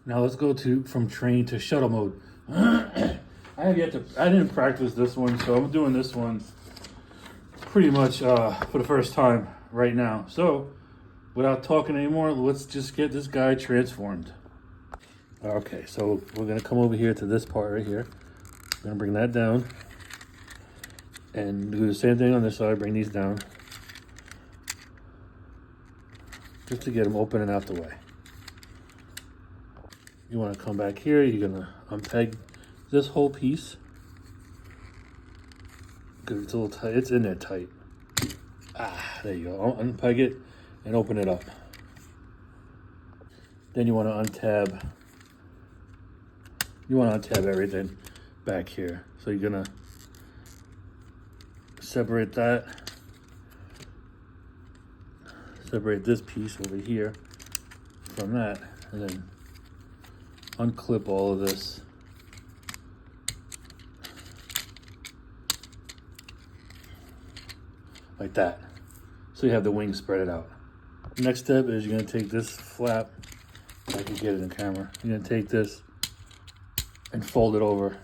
Now let's go from train to shuttle mode. I didn't practice this one, so I'm doing this one pretty much for the first time right now. So without talking anymore, let's just get this guy transformed. Okay, so we're gonna come over here to this part right here. I'm gonna bring that down and do the same thing on this side, bring these down. Just to get them open and out the way. You wanna come back here, you're gonna unpeg this whole piece. Because it's a little tight, it's in there tight. There you go, unpeg it and open it up. Then you wanna untab everything back here. So you're gonna separate this piece over here from that, and then unclip all of this. Like that. So you have the wings spread it out. Next step is you're gonna take this flap, I can get it in camera. You're gonna take this and fold it over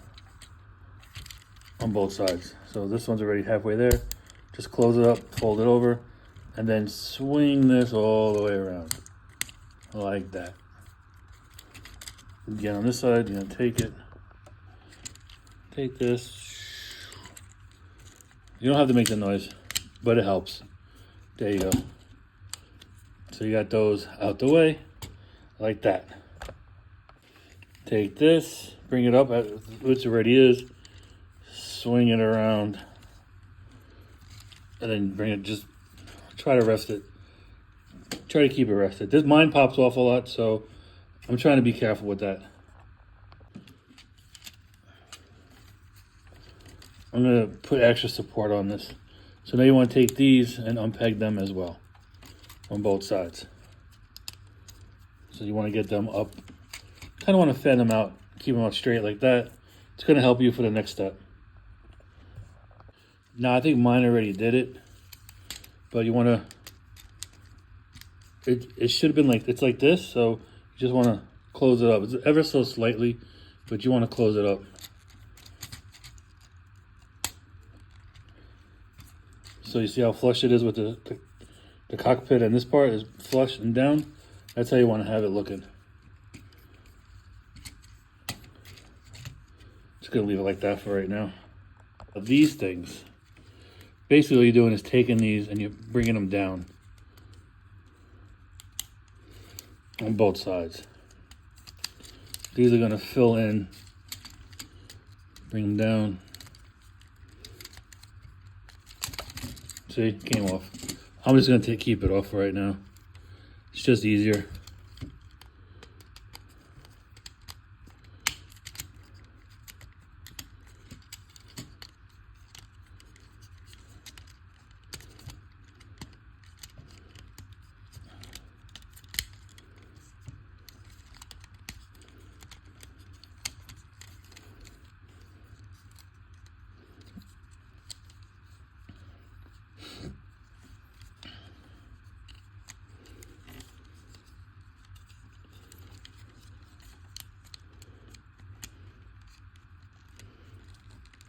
on both sides. So this one's already halfway there. Just close it up, fold it over, and then swing this all the way around. Like that. Again, on this side, you're gonna take this. You don't have to make the noise, but it helps. There you go. So you got those out the way, like that. Take this, bring it up, which already is, swing it around, and then bring it, just try to rest it. Try to keep it rested. Mine pops off a lot, so I'm trying to be careful with that. I'm gonna put extra support on this. So now you wanna take these and unpeg them as well on both sides. So you wanna get them up, kinda wanna fan them out, keep them out straight like that. It's gonna help you for the next step. Now I think mine already did it, but you wanna, it should have been like, it's like this, so you just wanna close it up. It's ever so slightly, but you wanna close it up. So you see how flush it is with the cockpit, and this part is flush and down. That's how you want to have it looking. Just gonna leave it like that for right now. These things, basically what you're doing is taking these and you're bringing them down on both sides. These are gonna fill in, bring them down. See, came off. I'm just gonna keep it off right now. It's just easier.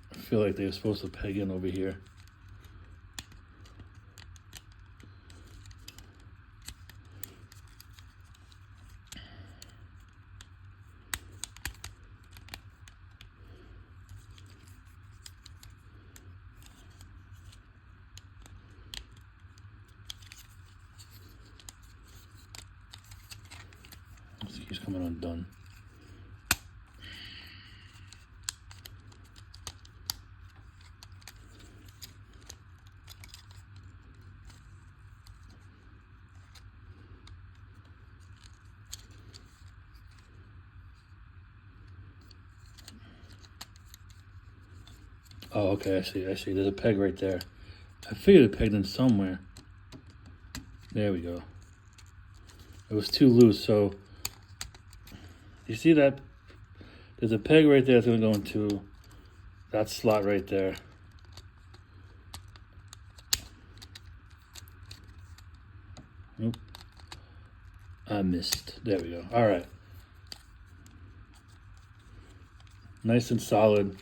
I feel like they were supposed to peg in over here. This keeps coming undone. Oh, okay, I see. There's a peg right there. I figured it pegged in somewhere. There we go. It was too loose, so you see that? There's a peg right there that's gonna go into that slot right there. Nope. I missed. There we go. All right. Nice and solid.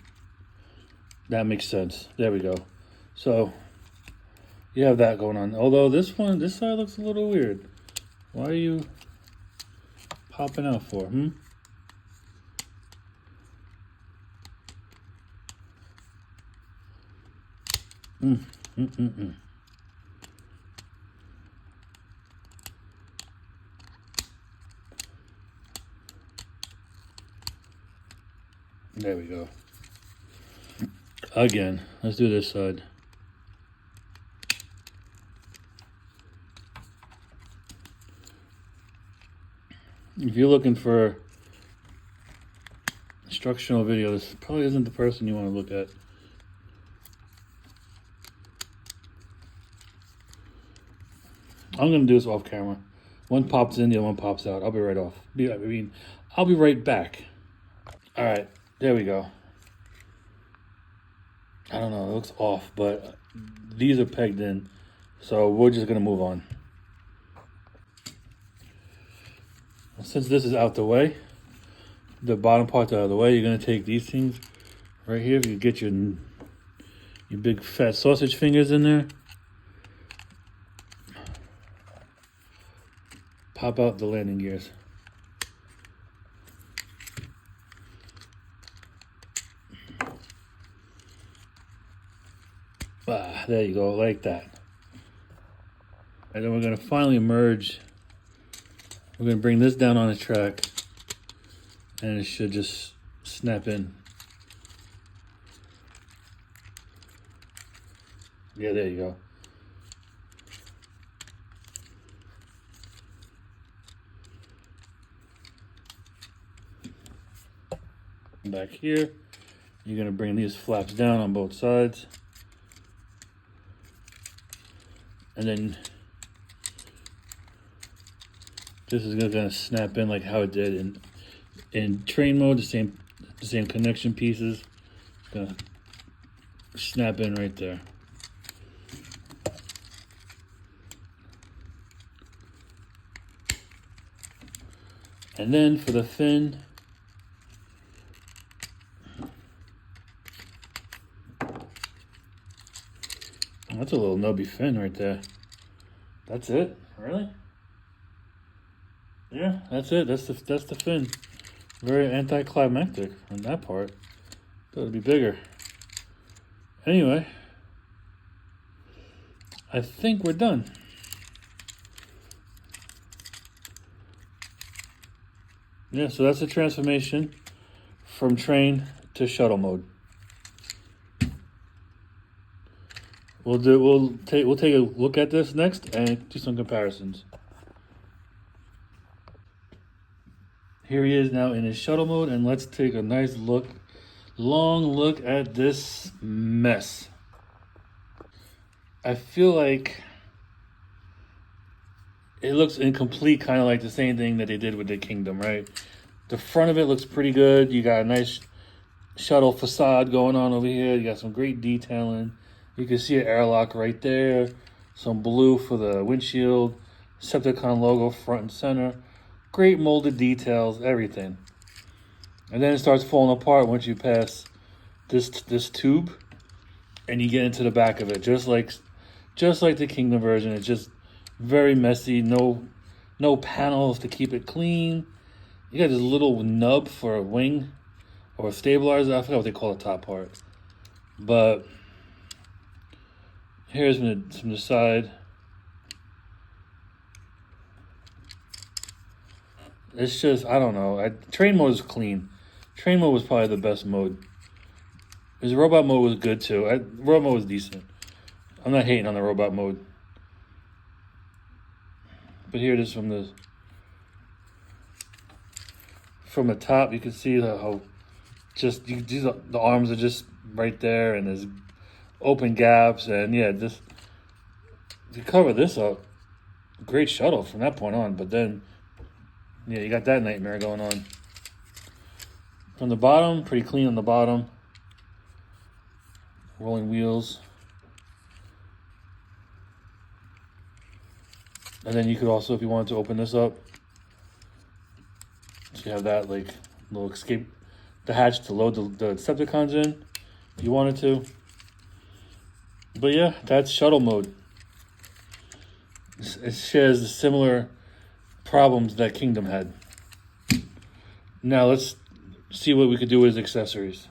That makes sense. There we go. So you have that going on. Although this side looks a little weird. Why are you popping out for? There we go. Again, let's do this side. If you're looking for instructional video, this probably isn't the person you want to look at. I'm gonna do this off camera. One pops in, the other one pops out. I'll be right off. I'll be right back. All right, there we go. I don't know, it looks off, but these are pegged in, so we're just gonna move on. Since this is out the way, the bottom part's out of the way, you're gonna take these things right here. If you get your big fat sausage fingers in there, pop out the landing gears. There you go, like that. And then we're gonna finally merge. We're gonna bring this down on the track, and it should just snap in. Yeah, there you go. Back here, you're gonna bring these flaps down on both sides. And then this is gonna snap in like how it did in train mode. The same connection pieces. It's gonna snap in right there. And then for the fin, that's a little nubby fin right there. That's it? Really? Yeah, that's it. That's the fin. Very anticlimactic on that part. Thought it'd be bigger. Anyway, I think we're done. Yeah, so that's the transformation from train to shuttle mode. We'll take a look at this next and do some comparisons. Here he is now in his shuttle mode, and let's take a nice long look at this mess. I feel like it looks incomplete, kind of like the same thing that they did with the Kingdom, right? The front of it looks pretty good. You got a nice shuttle facade going on over here. You got some great detailing. You can see an airlock right there. Some blue for the windshield. Decepticon logo front and center. Great molded details, everything. And then it starts falling apart once you pass this tube and you get into the back of it. Just like the Kingdom version. It's just very messy. No panels to keep it clean. You got this little nub for a wing or a stabilizer. I forgot what they call the top part. But here's from the side. It's just, I don't know. Train mode is clean. Train mode was probably the best mode. His robot mode was good too. Robot mode was decent. I'm not hating on the robot mode. But here it is from the top. You can see how the arms are just right there, and there's open gaps, and yeah, just to cover this up, great shuttle from that point on. But then, yeah, you got that nightmare going on. From the bottom, pretty clean on the bottom. Rolling wheels. And then you could also, if you wanted to open this up, so you have that like little escape the hatch to load the Decepticons in if you wanted to. But yeah, that's shuttle mode. It shares the similar problems that Kingdom had. Now let's see what we could do with accessories.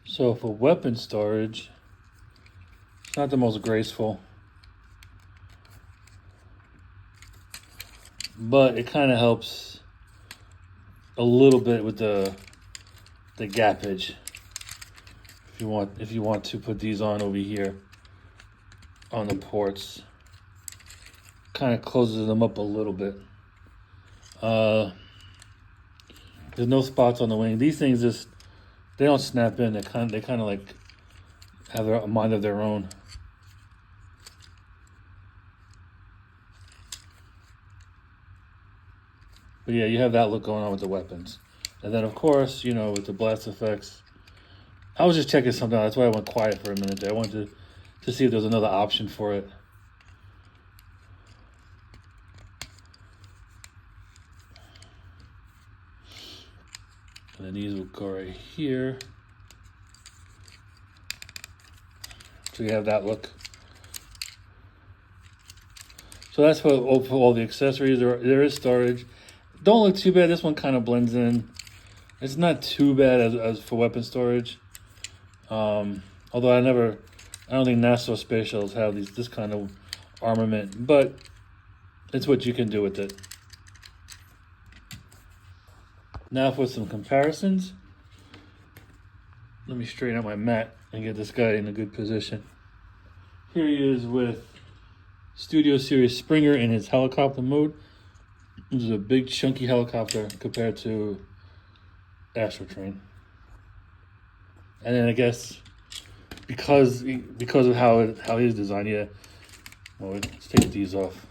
So for weapon storage, it's not the most graceful, but it kind of helps a little bit with the gappage. If you want to put these on over here on the ports, kind of closes them up a little bit. There's no spots on the wing. These things just, they don't snap in. They kind of like have a mind of their own. But yeah, you have that look going on with the weapons. And then of course, you know, with the blast effects, I was just checking something out. That's why I went quiet for a minute there. I wanted to see if there's another option for it. And then these will go right here. So you have that look. So that's for all the accessories. There is storage. Don't look too bad. This one kind of blends in. It's not too bad as for weapon storage. Although I don't think NASA space shuttles have this kind of armament, but it's what you can do with it. Now for some comparisons. Let me straighten out my mat and get this guy in a good position. Here he is with Studio Series Springer in his helicopter mode. This is a big chunky helicopter compared to Astrotrain. And then I guess because of how he's designed, yeah. Well, let's take these off.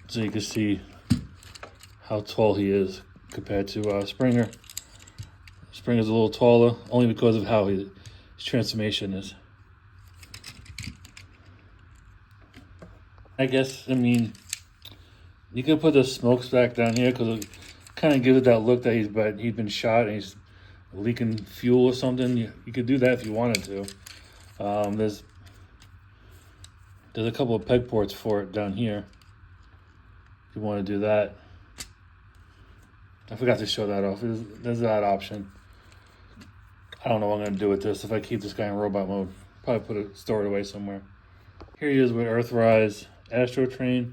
So you can see how tall he is compared to Springer. Springer's a little taller, only because of how his transformation is. I mean, you could put the smokestack down here because it kind of gives it that look that he's been shot and he's leaking fuel or something. You could do that if you wanted to. There's a couple of peg ports for it down here if you want to do that. I forgot to show that off. There's that option. I don't know what I'm going to do with this if I keep this guy in robot mode. Probably store it away somewhere. Here he is with Earthrise Astrotrain.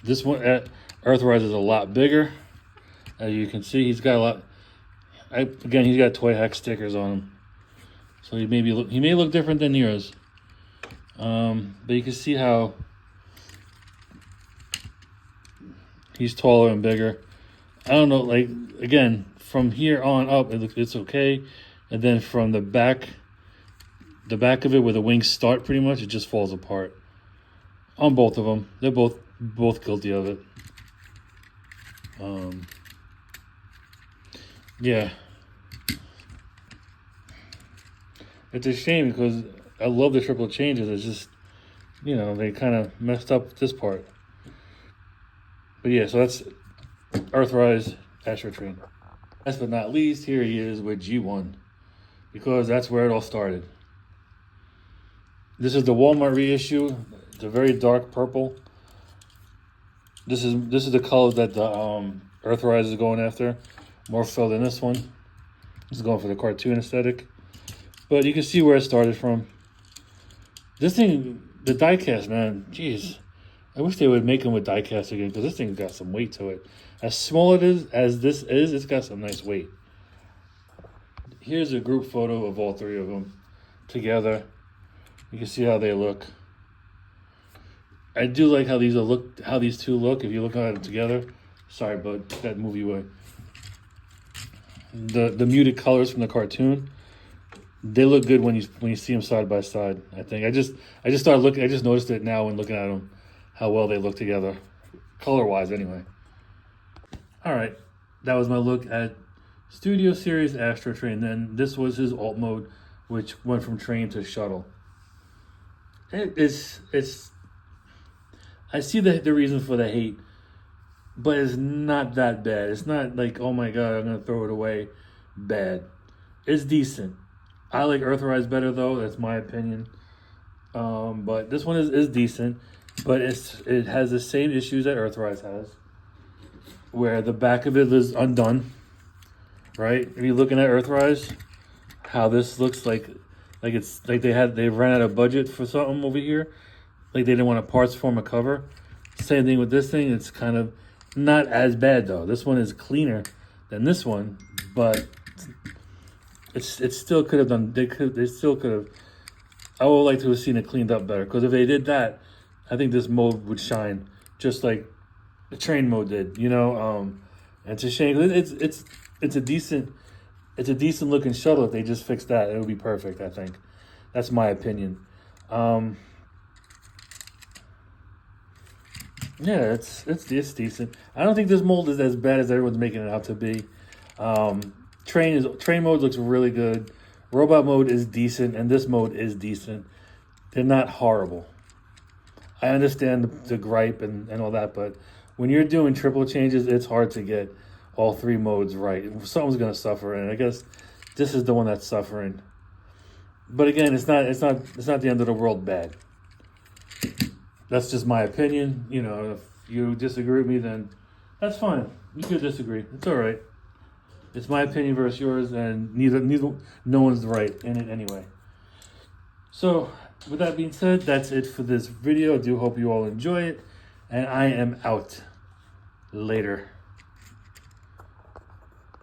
This one at Earthrise is a lot bigger. As you can see, he's got a lot. Again, he's got Toy Hack stickers on him, so he may look different than yours. But you can see how he's taller and bigger. I don't know, like again, from here on up, it's okay, and then from the back of it where the wings start, pretty much, it just falls apart. On both of them, they're both guilty of it. Yeah, it's a shame because I love the triple changes. It's just, you know, they kind of messed up this part. But yeah, so that's Earthrise Astrotrain. Last but not least, here he is with G1, because that's where it all started. This is the Walmart reissue. It's a very dark purple. This is the color that the Earthrise is going after, more so than this one. This is going for the cartoon aesthetic. But you can see where it started from. This thing, the diecast, man, jeez. I wish they would make them with diecast again, because this thing's got some weight to it. As small as this is, it's got some nice weight. Here's a group photo of all three of them together. You can see how they look. I do like how these two look. If you look at them together, sorry, bud, that movie way. The muted colors from the cartoon, they look good when you see them side by side. I think I just started looking. I just noticed it now when looking at them, how well they look together, color wise, anyway. All right, that was my look at Studio Series Astrotrain. Then this was his alt mode which went from train to shuttle. It's I see the reason for the hate, but it's not that bad. It's not like, oh my god, I'm gonna throw it away. Bad. It's decent. I like Earthrise better though. That's my opinion. But this one is decent, but it has the same issues that Earthrise has, where the back of it is undone. Right? If you're looking at Earthrise, how this looks like it's like they ran out of budget for something over here. Like they didn't want to parts form a cover. Same thing with this thing. It's kind of not as bad though. This one is cleaner than this one, but it still could have done. They still could have. I would like to have seen it cleaned up better, because if they did that, I think this mode would shine just like the train mode did. You know, it's a shame. It's a decent looking shuttle. If they just fixed that, it would be perfect. I think that's my opinion. Yeah, it's decent. I don't think this mold is as bad as everyone's making it out to be. Train mode looks really good. Robot mode is decent, and this mode is decent. They're not horrible. I understand the gripe and all that, but when you're doing triple changes, it's hard to get all three modes right. Someone's gonna suffer, and I guess this is the one that's suffering. But again, it's not the end of the world bad. That's just my opinion. You know, if you disagree with me, then that's fine. You could disagree. It's all right. It's my opinion versus yours, and no one's right in it anyway. So, with that being said, that's it for this video. I do hope you all enjoy it, and I am out. Later.